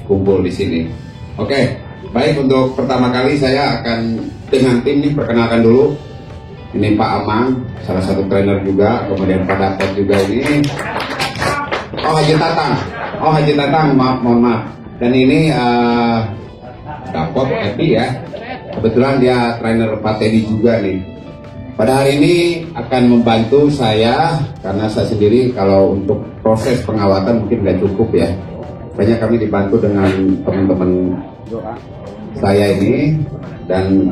kumpul di sini. Oke, baik, untuk pertama kali saya akan dengan tim nih perkenalkan dulu. Ini Pak Amang, salah satu trainer juga, kemudian Pak Dapat juga ini. Oh, Haji Tatang, mohon maaf. Dan ini Dapat Happy ya. Kebetulan dia trainer Pak Teddy juga nih. Pada hari ini akan membantu saya, karena saya sendiri kalau untuk proses pengawatan mungkin nggak cukup ya. Banyak kami dibantu dengan teman-teman saya ini, dan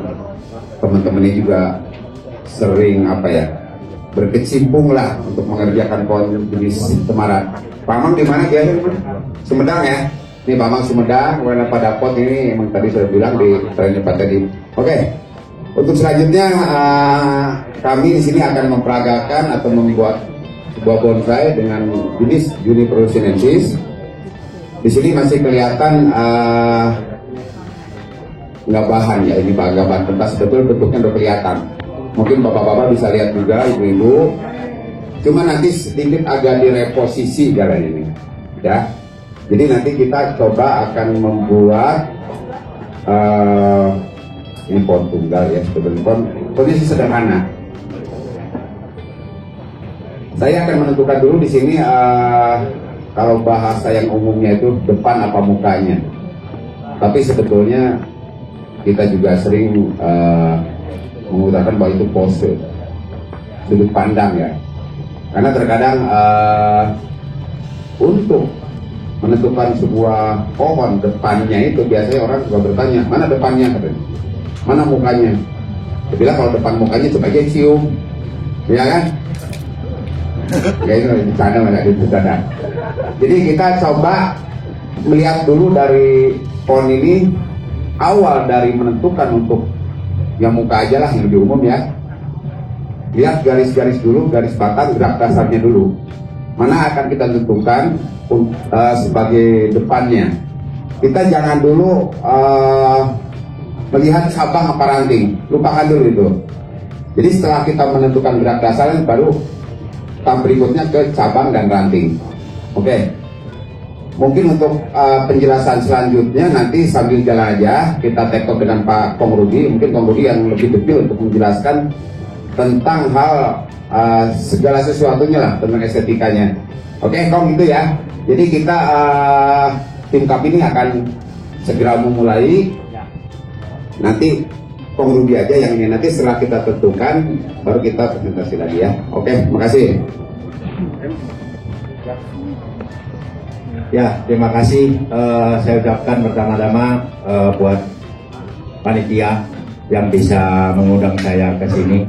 teman-teman ini juga sering berkecimpung lah untuk mengerjakan pohon jenis temarat. Pak Amang di mana biasanya? Sumedang ya. Ini Pak Amang Sumedang, kemudian Pak Dapot ini emang tadi saya bilang di trainer Pak tadi. Oke. Untuk selanjutnya kami di sini akan memperagakan atau membuat sebuah bonsai dengan jenis Juniper sinensis. Di sini masih kelihatan nggak bahan ya, ini Pak, nggak bahan pentas, betul bentuknya udah kelihatan. Mungkin bapak-bapak bisa lihat juga, ibu-ibu. Cuma nanti sedikit agak direposisi jalan ini, ya. Jadi nanti kita coba akan membuat ini pohon tunggal ya, sebenarnya kondisi sederhana. Saya akan menentukan dulu di sini kalau bahasa yang umumnya itu depan apa mukanya. Tapi sebetulnya kita juga sering mengutarakan bahwa itu pose, sudut pandang ya. Karena terkadang untuk menentukan sebuah pohon depannya itu biasanya orang juga bertanya, mana depannya, mana mukanya. Dia bilang kalau depan mukanya coba aja cium, ya kan? Ya itu bercanda, mana bercanda. Jadi kita coba melihat dulu dari pohon ini, awal dari menentukan untuk yang muka aja lah yang lebih umum ya. Lihat garis-garis dulu, garis batang, gerak dasarnya dulu. Mana akan kita tentukan sebagai depannya. Kita jangan dulu melihat cabang apa ranting, lupakan dulu itu. Jadi setelah kita menentukan gerak dasarnya, baru tahap berikutnya ke cabang dan ranting. Oke. Mungkin untuk penjelasan selanjutnya nanti sambil jalan aja kita take talk dengan Pak Kong Rudi. Mungkin Kong Rudi yang lebih detail untuk menjelaskan tentang hal segala sesuatunya lah, tentang estetikanya. Oke, Kong, gitu ya. Jadi kita tim kami ini akan segera memulai. Nanti Kong Rudi aja yang ini, nanti setelah kita tentukan baru kita presentasi lagi ya. Oke, makasih. Ya, terima kasih. Saya ucapkan pertama-tama buat panitia yang bisa mengundang saya ke sini.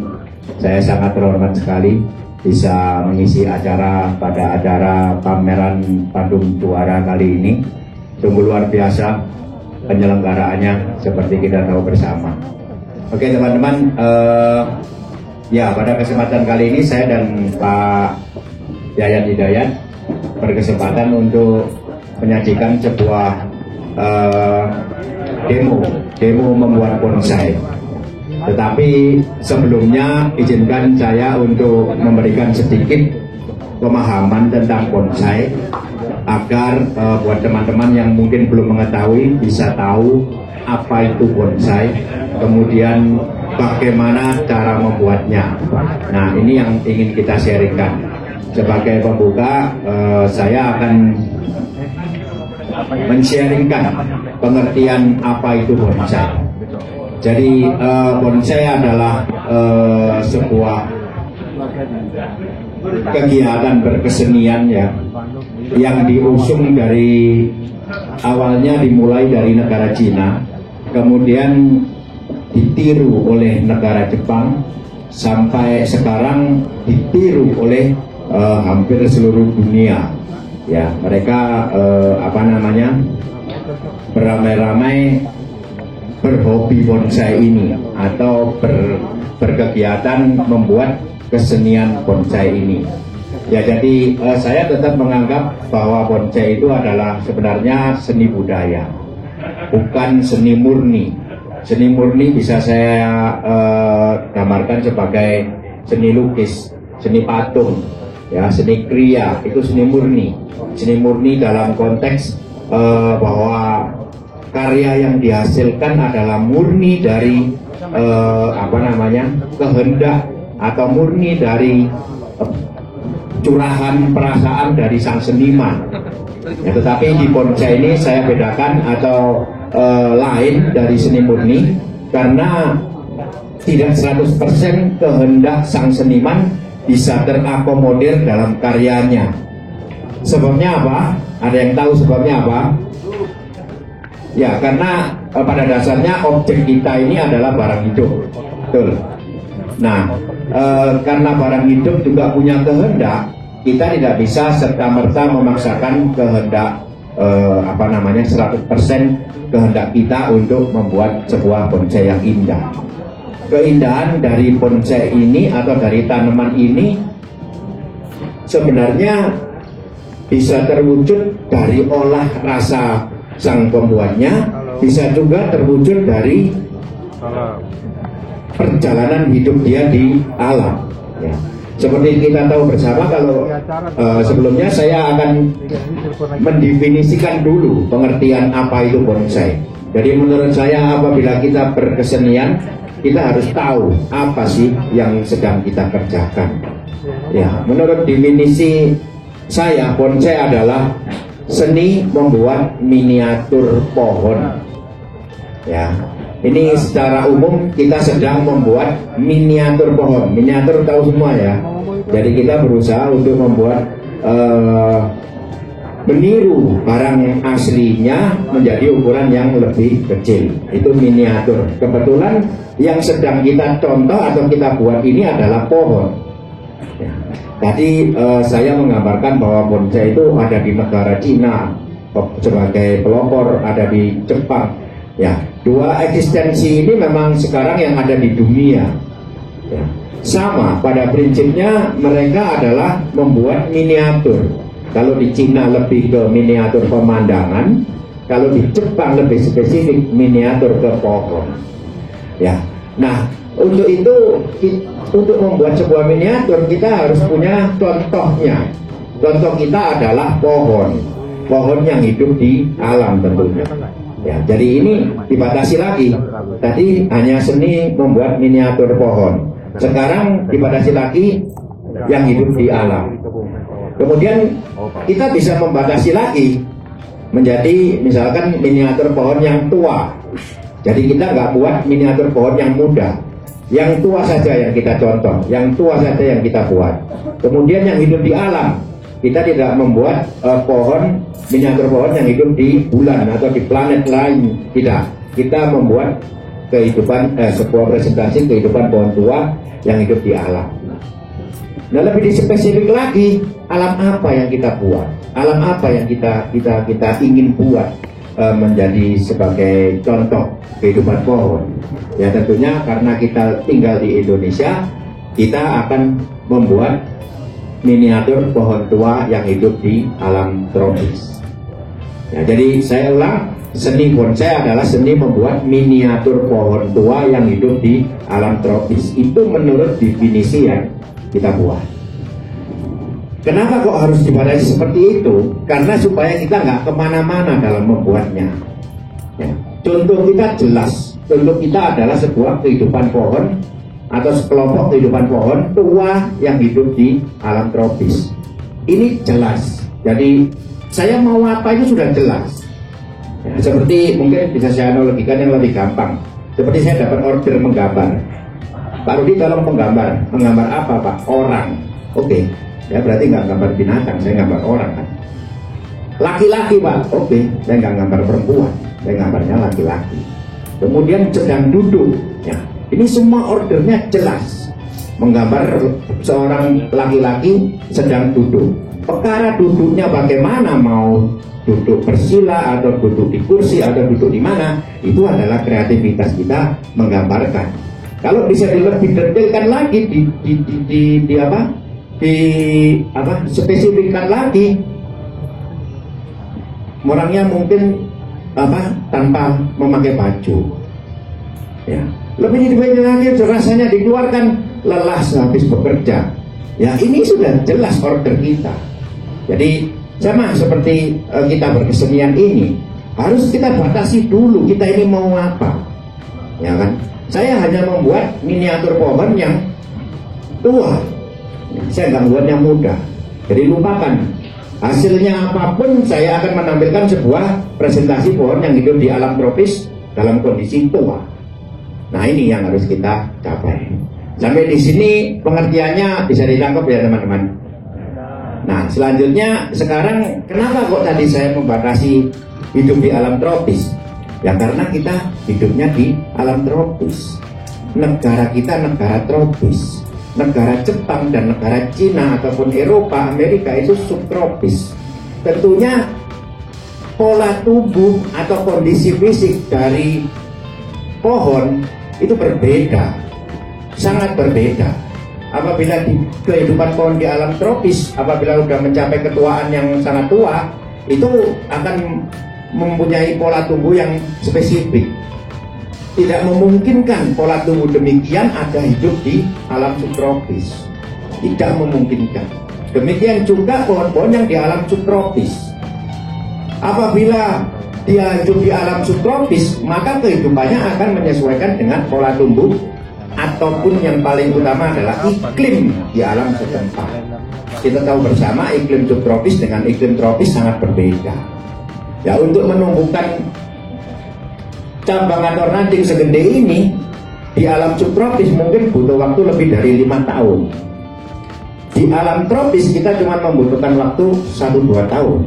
Saya sangat terhormat sekali bisa mengisi pada acara pameran Bandung Juara kali ini. Sungguh luar biasa penyelenggaraannya, seperti kita tahu bersama. Oke teman-teman, ya pada kesempatan kali ini saya dan Pak Yayat Hidayat berkesempatan untuk menyajikan sebuah demo membuat bonsai. Tetapi sebelumnya izinkan saya untuk memberikan sedikit pemahaman tentang bonsai agar buat teman-teman yang mungkin belum mengetahui bisa tahu apa itu bonsai, kemudian bagaimana cara membuatnya. Nah, ini yang ingin kita sharingkan. Sebagai pembuka, saya akan men-sharingkan pengertian apa itu bonsai. Jadi bonsai adalah sebuah kegiatan berkesenian ya, yang diusung dari awalnya dimulai dari negara Cina, kemudian ditiru oleh negara Jepang, sampai sekarang ditiru oleh hampir seluruh dunia. Ya, mereka beramai-ramai berhobi bonsai ini atau berkegiatan membuat kesenian bonsai ini. Ya, jadi saya tetap menganggap bahwa bonsai itu adalah sebenarnya seni budaya, bukan seni murni. Seni murni bisa saya gambarkan sebagai seni lukis, seni patung, ya, seni kriya, itu seni murni. Seni murni dalam konteks bahwa karya yang dihasilkan adalah murni dari kehendak atau murni dari curahan perasaan dari sang seniman. Ya, tetapi di bonsai ini saya bedakan atau lain dari seni murni, karena tidak 100% kehendak sang seniman bisa terakomodir dalam karyanya. Sebabnya apa? Ada yang tahu sebabnya apa? Ya, karena pada dasarnya objek kita ini adalah barang hidup, betul. Nah, karena barang hidup juga punya kehendak, kita tidak bisa serta-merta memaksakan kehendak 100% kehendak kita untuk membuat sebuah bonsai yang indah. Keindahan dari bonsai ini atau dari tanaman ini sebenarnya bisa terwujud dari olah rasa sang pembuatnya, bisa juga terwujud dari perjalanan hidup dia di alam. Ya. Seperti kita tahu bersama, kalau sebelumnya saya akan mendefinisikan dulu pengertian apa itu bonsai. Jadi menurut saya apabila kita berkesenian, kita harus tahu apa sih yang sedang kita kerjakan. Ya, menurut definisi saya, bonsai adalah seni membuat miniatur pohon. Ya, ini secara umum kita sedang membuat miniatur pohon. Miniatur tahu semua ya. Jadi kita berusaha untuk membuat meniru barang aslinya menjadi ukuran yang lebih kecil. Itu miniatur. Kebetulan yang sedang kita contoh atau kita buat ini adalah pohon. Ya. Tadi saya menggambarkan bahwa bonsai itu ada di negara Cina sebagai pelopor, ada di Jepang. Ya, dua eksistensi ini memang sekarang yang ada di dunia. Ya. Sama, pada prinsipnya mereka adalah membuat miniatur. Kalau di Cina lebih ke miniatur pemandangan, kalau di Jepang lebih spesifik miniatur ke pohon. Ya, nah untuk itu, untuk membuat sebuah miniatur kita harus punya contohnya. Contoh kita adalah pohon, pohon yang hidup di alam tentunya. Ya, jadi ini dibatasi lagi. Tadi hanya seni membuat miniatur pohon. Sekarang dibatasi lagi yang hidup di alam. Kemudian kita bisa membatasi lagi menjadi misalkan miniatur pohon yang tua. Jadi kita nggak buat miniatur pohon yang muda. Yang tua saja yang kita contoh, yang tua saja yang kita buat. Kemudian yang hidup di alam, kita tidak membuat miniatur pohon yang hidup di bulan atau di planet lain, tidak. Kita membuat kehidupan sebuah presentasi kehidupan pohon tua yang hidup di alam. Nah, lebih spesifik lagi, alam apa yang kita buat? Alam apa yang kita ingin buat menjadi sebagai contoh kehidupan pohon? Ya tentunya karena kita tinggal di Indonesia, kita akan membuat miniatur pohon tua yang hidup di alam tropis. Ya, jadi saya ulang, seni bonsai adalah seni membuat miniatur pohon tua yang hidup di alam tropis. Itu menurut definisi yang kita buat. Kenapa kok harus dibatasi seperti itu? Karena supaya kita nggak kemana-mana dalam membuatnya. Ya. Contoh kita jelas. Contoh kita adalah sebuah kehidupan pohon atau sekelompok kehidupan pohon tua yang hidup di alam tropis. Ini jelas. Jadi saya mau apa itu sudah jelas. Ya, seperti mungkin bisa saya analogikan yang lebih gampang. Seperti saya dapat order menggambar. Pak Rudi tolong menggambar. Menggambar apa Pak? Orang. Oke. Ya berarti nggak gambar binatang, saya gambar orang kan. Laki-laki Pak. Oke. Saya nggak gambar perempuan. Saya gambarnya laki-laki. Kemudian sedang duduk. Ya. Ini semua ordernya jelas. Menggambar seorang laki-laki sedang duduk. Perkara duduknya bagaimana, mau duduk bersila atau duduk di kursi atau duduk di mana, itu adalah kreativitas kita menggambarkan. Kalau bisa lebih detailkan lagi, spesifikkan lagi, orangnya mungkin tanpa memakai baju, ya lebih detail lagi, rasanya dikeluarkan lelah sehabis bekerja. Ya ini sudah jelas order kita. Jadi sama seperti kita berkesenian ini, harus kita batasi dulu kita ini mau apa, ya kan? Saya hanya membuat miniatur pohon yang tua, saya nggak buat yang muda. Jadi lupakan hasilnya apapun, saya akan menampilkan sebuah presentasi pohon yang hidup di alam tropis dalam kondisi tua. Nah ini yang harus kita capai. Sampai di sini pengertiannya bisa ditangkap ya teman-teman. Nah selanjutnya sekarang kenapa kok tadi saya membatasi hidup di alam tropis? Ya karena kita hidupnya di alam tropis. Negara kita negara tropis. Negara Jepang dan negara Cina ataupun Eropa, Amerika itu subtropis. Tentunya pola tubuh atau kondisi fisik dari pohon itu berbeda, sangat berbeda. Apabila di kehidupan pohon di alam tropis, apabila sudah mencapai ketuaan yang sangat tua, itu akan mempunyai pola tubuh yang spesifik. Tidak memungkinkan pola tubuh demikian ada hidup di alam subtropis. Tidak memungkinkan. Demikian juga pohon-pohon yang di alam subtropis. Apabila dia hidup di alam subtropis, maka kehidupannya akan menyesuaikan dengan pola tubuh ataupun yang paling utama adalah iklim di alam setempat. Kita tahu bersama iklim subtropis dengan iklim tropis sangat berbeda. Ya, untuk menumbuhkan cabang atau ranting segede ini di alam subtropis mungkin butuh waktu lebih dari 5 tahun. Di alam tropis kita cuma membutuhkan waktu 1-2 tahun.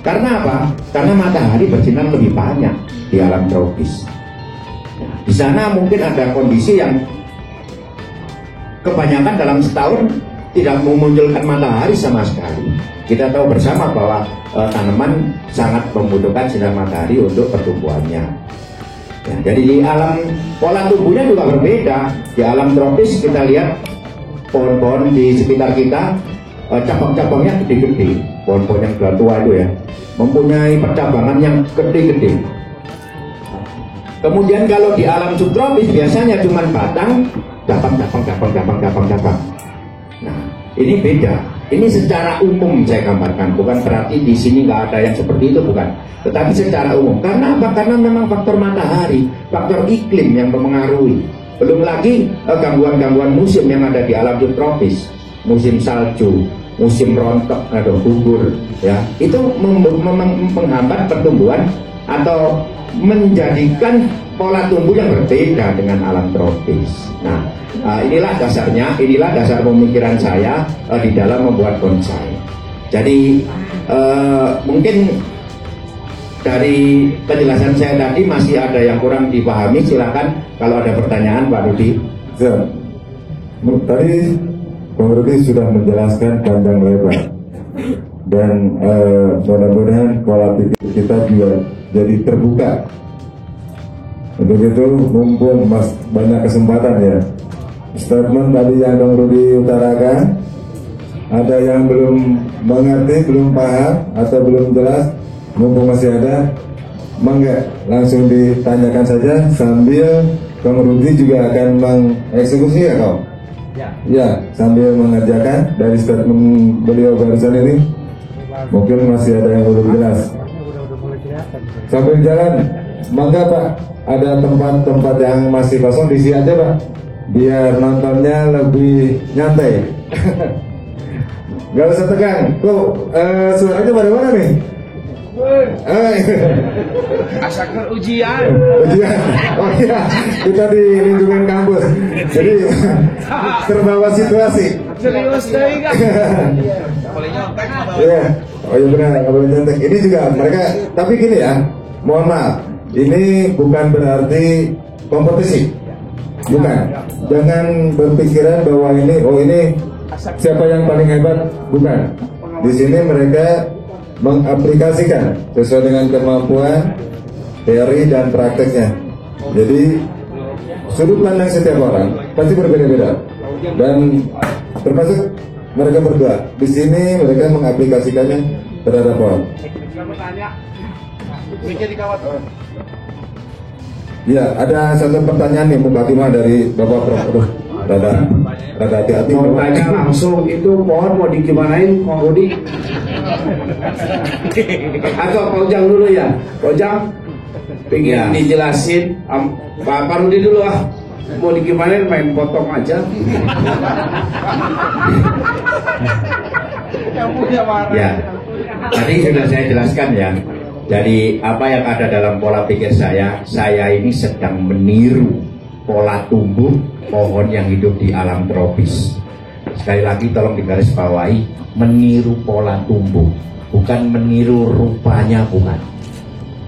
Karena apa? Karena matahari bersinar lebih banyak di alam tropis. Di sana mungkin ada kondisi yang kebanyakan dalam setahun tidak memunculkan matahari sama sekali. Kita tahu bersama bahwa tanaman sangat membutuhkan sinar matahari untuk pertumbuhannya. Ya, jadi di alam pola tubuhnya juga berbeda. Di alam tropis kita lihat pohon-pohon di sekitar kita cabang-cabangnya gede-gede. Pohon-pohon yang sudah tua itu ya mempunyai percabangan yang gede-gede. Kemudian kalau di alam subtropis biasanya cuma batang, cabang. Nah, ini beda. Ini secara umum saya gambarkan, bukan berarti di sini nggak ada yang seperti itu, bukan. Tetapi secara umum. Karena apa? Karena memang faktor matahari, faktor iklim yang mempengaruhi. Belum lagi gangguan-gangguan musim yang ada di alam subtropis, musim salju, musim rontok atau gugur, ya itu menghambat pertumbuhan atau menjadikan pola tumbuh yang berbeda dengan alam tropis. Nah, inilah dasarnya, inilah dasar pemikiran saya di dalam membuat bonsai. Jadi mungkin dari penjelasan saya tadi masih ada yang kurang dipahami. Silakan kalau ada pertanyaan Pak Rudi. Tadi Bang Rudi sudah menjelaskan panjang lebar dan mudah-mudahan pola pikir kita juga jadi terbuka. Untuk itu mumpung Mas banyak kesempatan ya, statement tadi yang Bang Rudi utarakan, ada yang belum mengerti, belum paham atau belum jelas, mumpung masih ada, mangga langsung ditanyakan saja sambil Bang Rudi juga akan mengeksekusi ya kau? Ya, sambil mengerjakan dari statement beliau barusan ini, mungkin masih ada yang belum jelas. Sambil jalan, mangga Pak, ada tempat-tempat yang masih kosong diisi aja Pak, biar nontonnya lebih nyantai. Gak usah tegang. Kok suaranya pada mana nih? Asalkan ujian. Ujian. Oh iya, kita di lingkungan kampus, jadi terbawa situasi. Serius deh kan? Iya. Oh iya benar, nggak boleh nyontek. Ini juga mereka, tapi gini ya, mohon maaf, ini bukan berarti kompetisi, bukan. Jangan berpikiran bahwa ini, oh ini siapa yang paling hebat, bukan. Di sini mereka mengaplikasikan sesuai dengan kemampuan teori dan prakteknya. Jadi sudut pandang setiap orang pasti berbeda-beda, dan termasuk mereka berdua di sini mereka mengaplikasikannya terhadap pohon. Ya, ada satu pertanyaan nih Mukatimah dari Bapak Prof. rada hati-hati. Mau tanya langsung itu pohon mau digimanain, Bang Rudi? Atau Pak Ujang dulu ya, Pak Ujang pengen Ya. dijelasin, Pak Rudi dulu ah, mau digimanain main potong aja. Ya, tadi sudah saya jelaskan ya. Jadi apa yang ada dalam pola pikir saya ini sedang meniru pola tumbuh pohon yang hidup di alam tropis. Sekali lagi tolong digarisbawahi, meniru pola tumbuh, bukan meniru rupanya, bukan.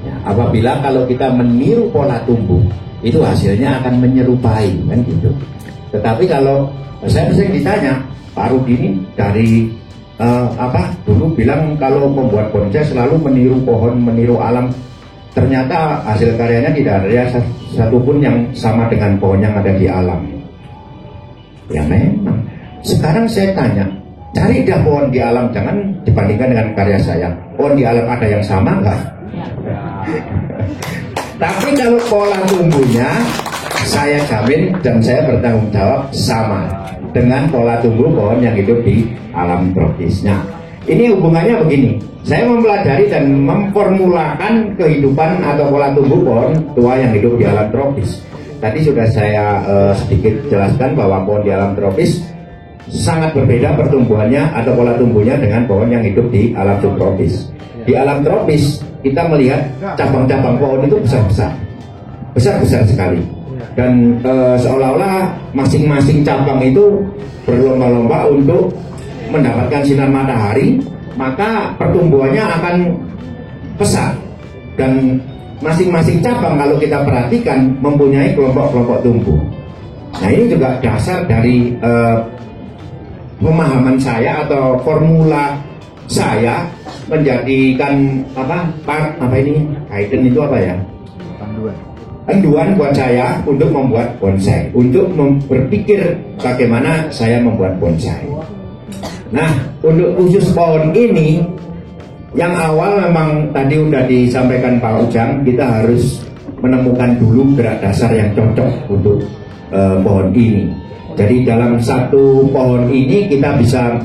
Ya, apabila kalau kita meniru pola tumbuh, itu hasilnya akan menyerupai, kan gitu. Tetapi kalau saya sering ditanya, Pak Rudi ini dari dulu bilang kalau membuat bonsai selalu meniru pohon, meniru alam. Ternyata hasil karyanya tidak ada satupun yang sama dengan pohon yang ada di alam. Ya memang. Sekarang saya tanya, cari dah pohon di alam, jangan dibandingkan dengan karya saya. Pohon di alam ada yang sama nggak? Tapi kalau pola tumbuhnya, saya jamin dan saya bertanggung jawab sama dengan pola tumbuh pohon yang hidup di alam tropis. Nah, ini hubungannya begini. Saya mempelajari dan memformulakan kehidupan atau pola tumbuh pohon tua yang hidup di alam tropis. Tadi sudah saya sedikit jelaskan bahwa pohon di alam tropis sangat berbeda pertumbuhannya atau pola tumbuhnya dengan pohon yang hidup di alam subtropis. Di alam tropis kita melihat cabang-cabang pohon itu besar-besar sekali. Dan seolah-olah masing-masing cabang itu berlomba-lomba untuk mendapatkan sinar matahari, maka pertumbuhannya akan pesat. Dan masing-masing cabang kalau kita perhatikan mempunyai kelompok-kelompok tumbuh. Nah, ini juga dasar dari pemahaman saya atau formula saya menjadikan apa ini kaitan itu apa ya? Panduan buat saya untuk membuat bonsai, untuk berpikir bagaimana saya membuat bonsai. Nah, untuk khusus pohon ini, yang awal memang tadi sudah disampaikan Pak Ujang, kita harus menemukan dulu gerak dasar yang cocok untuk pohon ini. Jadi dalam satu pohon ini kita bisa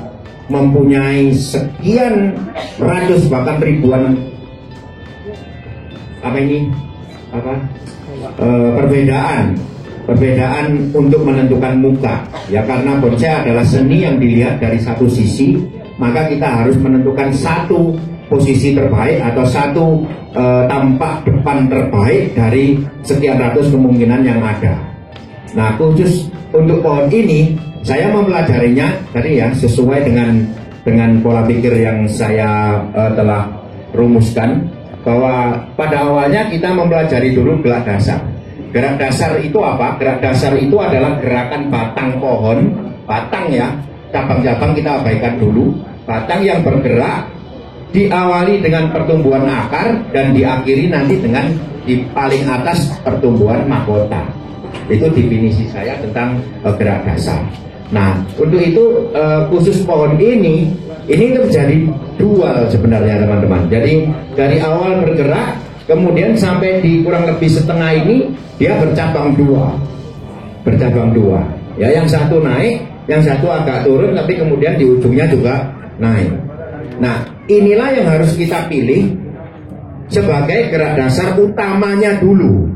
mempunyai sekian ratus bahkan ribuan perbedaan untuk menentukan muka ya, karena bonsai adalah seni yang dilihat dari satu sisi, maka kita harus menentukan satu posisi terbaik atau satu tampak depan terbaik dari sekian ratus kemungkinan yang ada. Nah, khusus untuk pohon ini saya mempelajarinya tadi ya sesuai dengan pola pikir yang saya telah rumuskan, bahwa pada awalnya kita mempelajari dulu gerak dasar. Gerak dasar itu apa? Gerak dasar itu adalah gerakan batang pohon, batang ya, cabang-cabang kita abaikan dulu. Batang yang bergerak diawali dengan pertumbuhan akar dan diakhiri nanti dengan di paling atas pertumbuhan mahkota. Itu definisi saya tentang gerak dasar. Nah, untuk itu khusus pohon ini terjadi dual sebenarnya teman-teman. Jadi dari awal bergerak, kemudian sampai di kurang lebih setengah ini dia bercabang dua. Ya, yang satu naik, yang satu agak turun, tapi kemudian di ujungnya juga naik. Nah, inilah yang harus kita pilih sebagai gerak dasar utamanya dulu.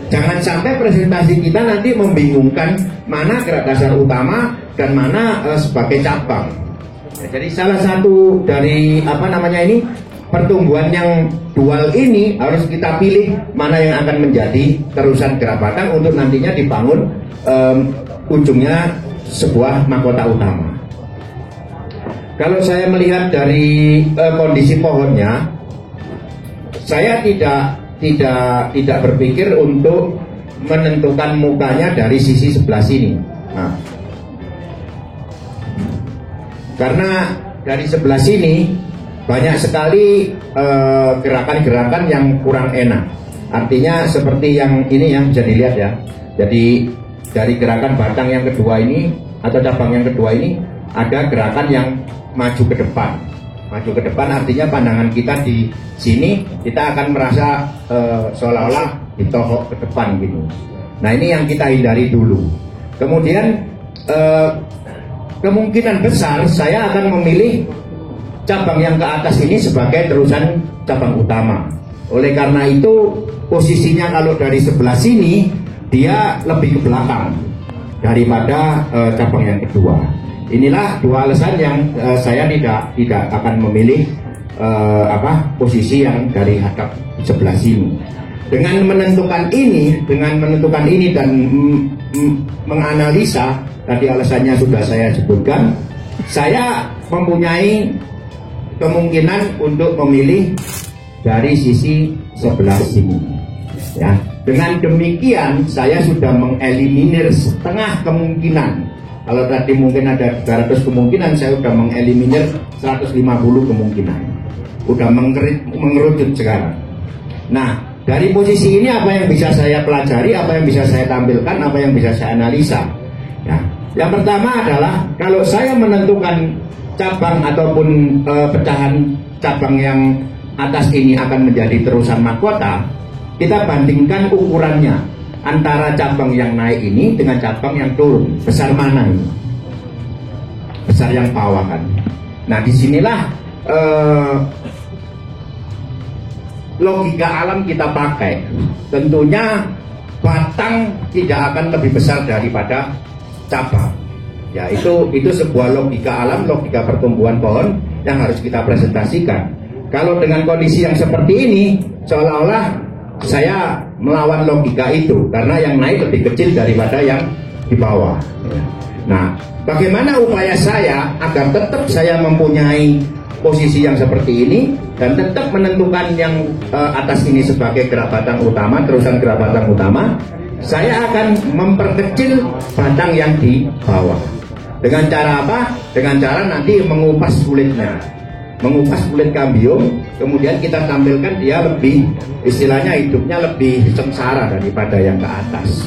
Jangan sampai presentasi kita nanti membingungkan mana gerak dasar utama dan mana sebagai cabang. Ya, jadi salah satu dari pertumbuhan yang dual ini harus kita pilih mana yang akan menjadi terusan gerak batang untuk nantinya dibangun ujungnya sebuah mahkota utama. Kalau saya melihat dari kondisi pohonnya, saya tidak berpikir untuk menentukan mukanya dari sisi sebelah sini. Nah, karena dari sebelah sini banyak sekali gerakan-gerakan yang kurang enak. Artinya seperti yang ini yang bisa dilihat ya. Jadi dari gerakan batang yang kedua ini atau cabang yang kedua ini ada gerakan yang maju ke depan. Maju ke depan artinya pandangan kita di sini kita akan merasa seolah-olah ditohok ke depan gitu. Nah, ini yang kita hindari dulu. Kemudian kemungkinan besar saya akan memilih cabang yang ke atas ini sebagai terusan cabang utama. Oleh karena itu posisinya kalau dari sebelah sini dia lebih ke belakang daripada cabang yang kedua. Inilah dua alasan yang saya tidak akan memilih posisi yang dari hadap sebelah sini. Dengan menentukan ini dan menganalisa tadi alasannya sudah saya sebutkan, saya mempunyai kemungkinan untuk memilih dari sisi sebelah sini. Ya, dengan demikian saya sudah mengeliminir setengah kemungkinan. Kalau tadi mungkin ada 300 kemungkinan, saya sudah mengeliminir 150 kemungkinan. Udah mengerucut sekarang. Nah, dari posisi ini apa yang bisa saya pelajari, apa yang bisa saya tampilkan, apa yang bisa saya analisa. Ya, yang pertama adalah kalau saya menentukan cabang ataupun pecahan cabang yang atas ini akan menjadi terusan mahkota, kita bandingkan ukurannya antara cabang yang naik ini dengan cabang yang turun. Besar mana ini? Besar yang bawah kan. Nah, disinilah logika alam kita pakai. Tentunya batang tidak akan lebih besar daripada cabang. Ya, itu sebuah logika alam, logika pertumbuhan pohon yang harus kita presentasikan. Kalau dengan kondisi yang seperti ini, seolah-olah saya melawan logika itu karena yang naik lebih kecil daripada yang di bawah. Nah, bagaimana upaya saya agar tetap saya mempunyai posisi yang seperti ini dan tetap menentukan yang atas ini sebagai gerak batang utama, terusan gerak batang utama? Saya akan memperkecil batang yang di bawah. Dengan cara apa? Dengan cara nanti mengupas kulitnya, mengupas kulit kambium, kemudian kita tampilkan dia lebih, istilahnya hidupnya lebih sengsara daripada yang ke atas.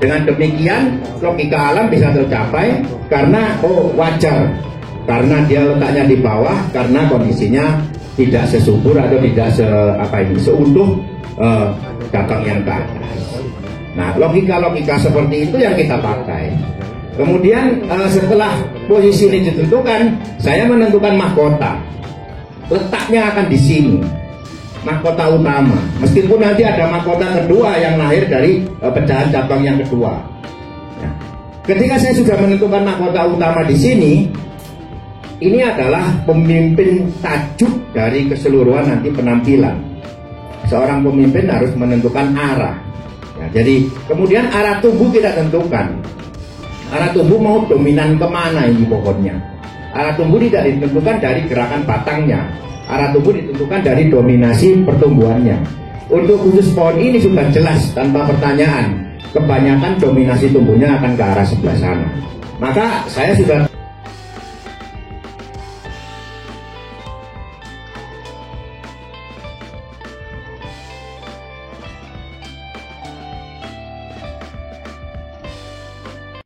Dengan demikian logika alam bisa tercapai karena wajar, karena dia letaknya di bawah, karena kondisinya tidak sesubur atau tidak seutuh cabang yang ke atas. Nah, logika-logika seperti itu yang kita pakai. Kemudian setelah posisi ini ditentukan, saya menentukan mahkota. Letaknya akan di sini, mahkota utama. Meskipun nanti ada mahkota kedua yang lahir dari pecahan cabang yang kedua. Nah, ketika saya sudah menentukan mahkota utama di sini, ini adalah pemimpin tajuk dari keseluruhan nanti penampilan. Seorang pemimpin harus menentukan arah. Ya, jadi kemudian arah tubuh kita tentukan. Arah tubuh mau dominan kemana ini pohonnya. Arah tubuh tidak ditentukan dari gerakan batangnya. Arah tubuh ditentukan dari dominasi pertumbuhannya. Untuk khusus pohon ini sudah jelas tanpa pertanyaan. Kebanyakan dominasi tumbuhnya akan ke arah sebelah sana. Maka saya sudah